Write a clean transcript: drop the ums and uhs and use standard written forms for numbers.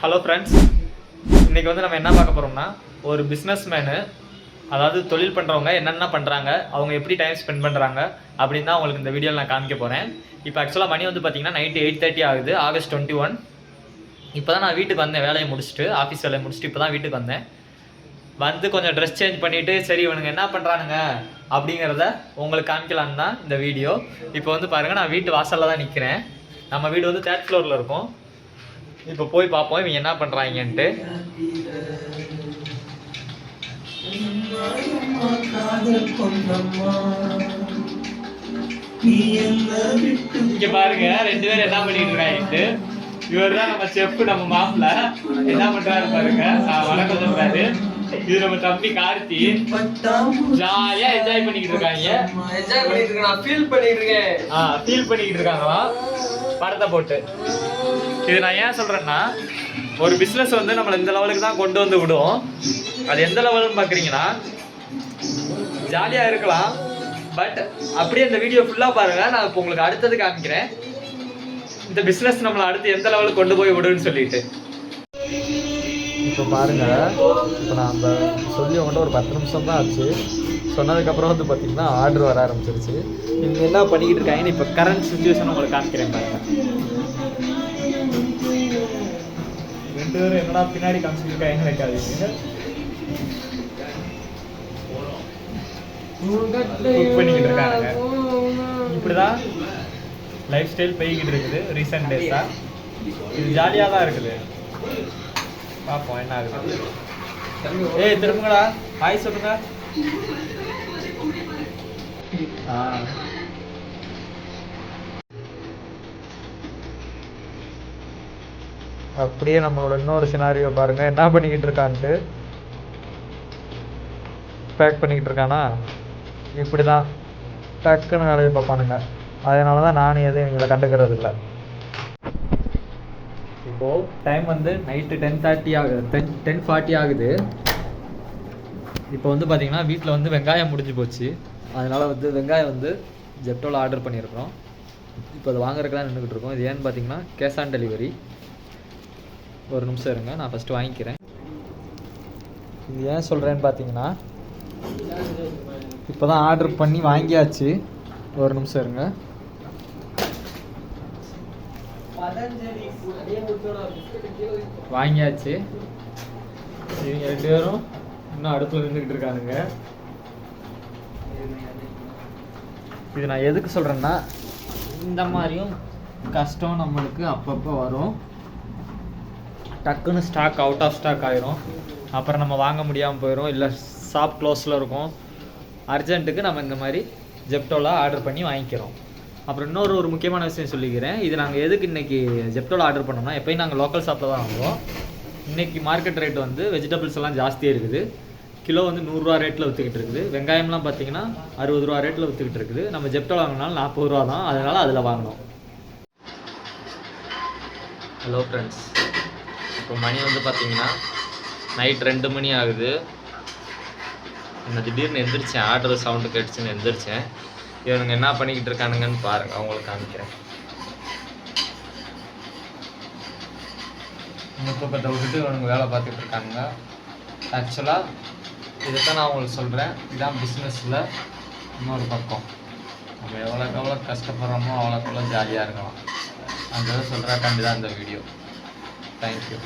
Hello friends, இன்றைக்கி வந்து நம்ம என்ன பார்க்க போகிறோம்னா, ஒரு பிஸ்னஸ் மேனு, அதாவது தொழில் பண்ணுறவங்க என்னென்ன பண்ணுறாங்க, அவங்க எப்படி டைம் ஸ்பெண்ட் பண்ணுறாங்க அப்படின்னு தான் உங்களுக்கு இந்த வீடியோவில் நான் காமிக்க போகிறேன். இப்போ ஆக்சுவலாக மணி வந்து பார்த்திங்கன்னா நைட்டு 8:30 ஆகுது, August 21. இப்போ தான் நான் வீட்டுக்கு வந்தேன், வேலையை முடிச்சுட்டு, ஆஃபீஸ் வேலையை முடிச்சுட்டு இப்போ தான் வீட்டுக்கு வந்தேன். வந்து கொஞ்சம் ட்ரெஸ் சேஞ்ச் பண்ணிவிட்டு சரி இவனுங்க என்ன பண்ணுறானுங்க அப்படிங்கிறத உங்களுக்கு காமிக்கலான்னு தான் இந்த வீடியோ. இப்போ வந்து பாருங்கள், நான் வீட்டு வாசலில் தான் நிற்கிறேன். நம்ம வீடு வந்து 3rd ஃப்ளோரில் இருக்கும். இப்போ போய் பார்ப்போம் இவங்க என்ன பண்ணுறாங்கன்ட்டு. இங்கே பாருங்க, 2 பேரும் என்ன பண்ணிட்டு இருக்காங்க. இவர் தான் நம்ம செஃப், நம்ம மாப்பிள்ள என்ன பண்றாரு பாருங்க. வணக்கம் சொல்றாரு. இது நம்ம தம்பி கார்த்தி. ஜாலியா என்ஜாய் பண்ணிக்கிட்டு இருக்காங்க. என்ஜாய் பண்ணிட்டு இருக்கேன், நான் ஃபீல் பண்ணிட்டு இருக்கேன். ஃபீல் பண்ணிக்கிட்டு இருக்காங்களா படத்தை போட்டு. இது நான் ஏன் சொல்றேன்னா, ஒரு பிஸ்னஸ் வந்து நம்மளை இந்த லெவலுக்கு தான் கொண்டு வந்து விடும். அது எந்த லெவல்னு பார்க்குறீங்கன்னா, ஜாலியாக இருக்கலாம். பட் அப்படியே இந்த வீடியோ ஃபுல்லாக பாருங்கள். நான் இப்போ உங்களுக்கு அடுத்தது காமிக்கிறேன், இந்த பிஸ்னஸ் நம்மளை அடுத்து எந்த லெவலுக்கு கொண்டு போய் விடுன்னு சொல்லிட்டு. இப்போ பாருங்கள், இப்போ நான் அந்த சொல்லி உங்கள்கிட்ட ஒரு 10 நிமிஷம் தான் ஆச்சு. சொன்னதுக்கப்புறம் வந்து பார்த்திங்கன்னா ஆர்டர் வர ஆரம்பிச்சிருச்சு. இவங்க என்ன பண்ணிக்கிட்டு இருக்காங்கன்னு இப்போ கரண்ட் சுச்சுவேஷன் உங்களுக்கு காமிக்கிறேன் பாருங்கள். 2 பேரும் என்னடா பின்னாடி காமிச்சிட்டு இருக்காங்க நினைக்காதீங்க. குக் பண்ணிக்கிட்டு இருக்காங்க. இப்படிதான் லைஃப் ஸ்டைல் போய்கிட்டு இருக்குது ரீசெண்ட் டேஸாக. இது ஜாலியாக தான் இருக்குது. பார்ப்போம் என்ன ஆகுது. ஏய் திரும்புங்கடா, ஹாய் சொல்லுங்க. அப்படியே நம்மளோட இன்னொரு சினாரியோ பாருங்க, என்ன பண்ணிக்கிட்டு இருக்கான்ட்டு. பேக் பண்ணிக்கிட்டு இருக்கானா. இப்படி தான் டக்குன்னு வேலையை பார்ப்பானுங்க. அதனால தான் நானும் எதுவும் இவங்களை கண்டுக்கிறது இல்லை. இப்போது டைம் வந்து நைட்டு 10:30 ஆகுது, 10:40 ஆகுது. இப்போ வந்து பார்த்திங்கன்னா வீட்டில் வந்து வெங்காயம் முடிஞ்சு போச்சு. அதனால் வந்து வெங்காயம் வந்து ஜெப்டோவில் ஆர்டர் பண்ணியிருக்கிறோம். இப்போ அதை வாங்குறதுக்கு தான் நின்றுக்கிட்டு இருக்கோம். இது ஏன்னு பார்த்தீங்கன்னா கேஷ் ஆன் டெலிவரி. ஒரு நிமிஷம் இருங்க, நான் ஃபஸ்ட்டு வாங்கிக்கிறேன். இது ஏன் சொல்கிறேன்னு பார்த்தீங்கன்னா, இப்போ தான் ஆர்டர் பண்ணி வாங்கியாச்சு. ஒரு நிமிஷம் இருங்க. வாங்கியாச்சு. இவங்க 2 பேரும் இன்னும் அடுப்பில் நின்றுக்கிட்டு இருக்கானுங்க. இது நான் எதுக்கு சொல்கிறேன்னா, இந்த மாதிரியும் கஷ்டம் நம்மளுக்கு அப்பப்போ வரும். டக்குன்னு ஸ்டாக் அவுட் ஆஃப் ஸ்டாக் ஆயிரும். அப்புறம் நம்ம வாங்க முடியாமல் போயிடும், இல்லை ஷாப் க்ளோஸில் இருக்கும். அர்ஜென்ட்டுக்கு நம்ம இந்த மாதிரி ஜெப்டோவில் ஆர்டர் பண்ணி வாங்கிக்கிறோம். அப்புறம் இன்னொரு முக்கியமான விஷயம் சொல்லிக்கிறேன். இது நாங்கள் எதுக்கு இன்றைக்கி ஜெப்டோவில் ஆர்டர் பண்ணோம்னா, எப்போயும் நாங்கள் லோக்கல் ஷாப்பில் தான் வாங்குவோம். இன்றைக்கி மார்க்கெட் ரேட் வந்து வெஜிடபிள்ஸ் எல்லாம் ஜாஸ்தியாக இருக்குது. கிலோ வந்து 100 ரூபா ரேட்டில் விற்றுக்கிட்டு இருக்குது. வெங்காயம்லாம் பார்த்திங்கன்னா 60 ரூபா ரேட்டில் விற்றுக்கிட்டு இருக்குது. நம்ம ஜெப்டோவில் வாங்கினாலும் 40 ரூபா தான். அதனால் அதில் வாங்கினோம். ஹலோ ஃப்ரெண்ட்ஸ், இப்போ மணி வந்து பார்த்திங்கன்னா நைட் 2 மணி ஆகுது. நான் திடீர்னு எந்திரிச்சேன், ஆர்டர் சவுண்டு கேட்டுச்சுன்னு எந்திரிச்சேன். இவனுங்க என்ன பண்ணிக்கிட்டு இருக்கானுங்கன்னு பாருங்கள், அவங்களுக்கு காமிக்கிறேன். இந்த தூக்கத்தை விட்டுட்டு இவனுங்க வேலை பார்த்துட்டு இருக்கானுங்க. ஆக்சுவலாக இதைத்தான் நான் உங்களுக்கு சொல்கிறேன், இதுதான் பிஸ்னஸில் இன்னொரு பக்கம். நம்ம எவ்வளோ கஷ்டப்படுறோமோ அவ்வளோக்குள்ள ஜாலியாக இருக்கலாம். அந்த சொல்கிறக்காண்டி தான் இந்த வீடியோ. தேங்க்யூ.